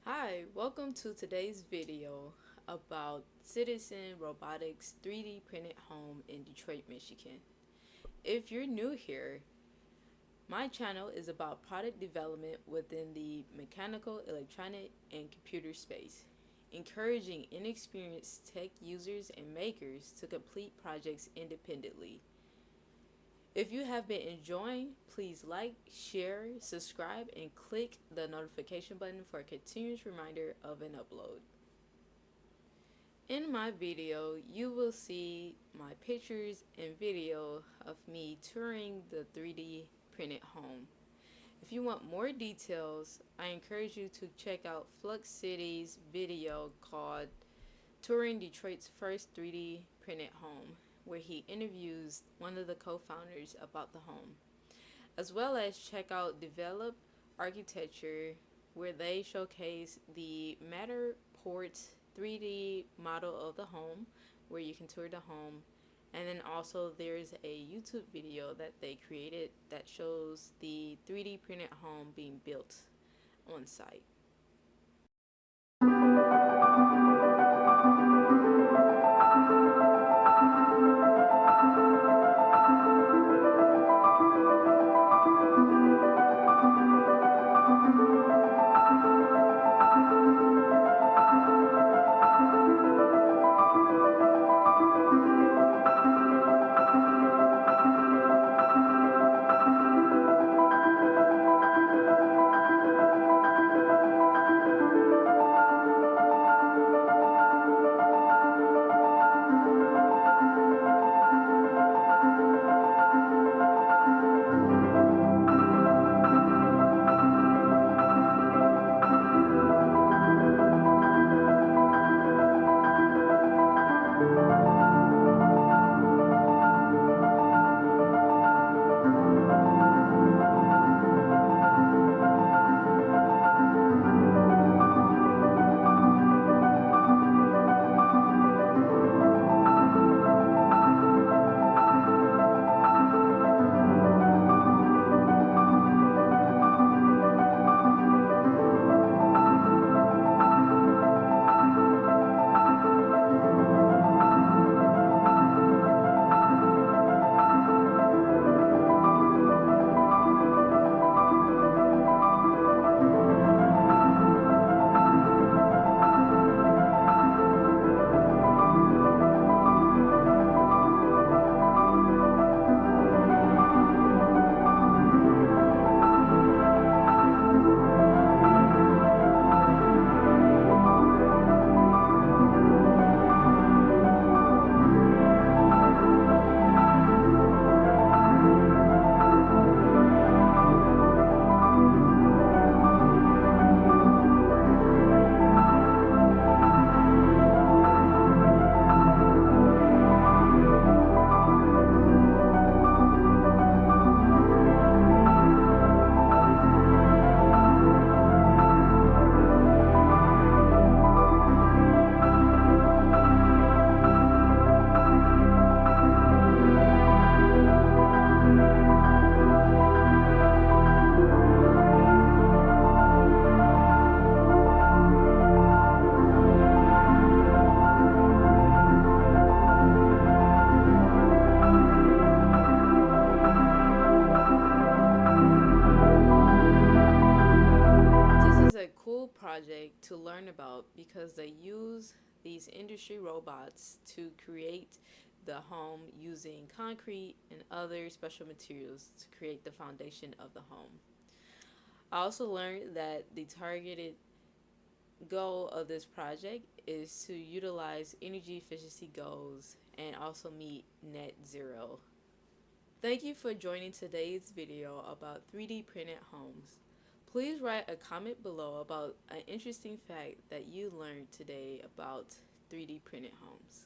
Hi, welcome to today's video about Citizen Robotics 3D printed home in Detroit, Michigan. If you're new here, my channel is about product development within the mechanical, electronic, and computer space, encouraging inexperienced tech users and makers to complete projects independently. If you have been enjoying, please like, share, subscribe, and click the notification button for a continuous reminder of an upload. In my video, you will see my pictures and video of me touring the 3D printed home. If you want more details, I encourage you to check out Flux City's video called Touring Detroit's First 3D Printed Home, where he interviews one of the co-founders about the home, as well as check out Develop Architecture, where they showcase the Matterport 3D model of the home, where you can tour the home. And then also there's a YouTube video that they created that shows the 3D printed home being built on site. This is a cool project to learn about because they use these industry robots to create the home using concrete and other special materials to create the foundation of the home. I also learned that the targeted goal of this project is to utilize energy efficiency goals and also meet net zero. Thank you for joining today's video about 3D printed homes. Please write a comment below about an interesting fact that you learned today about 3D printed homes.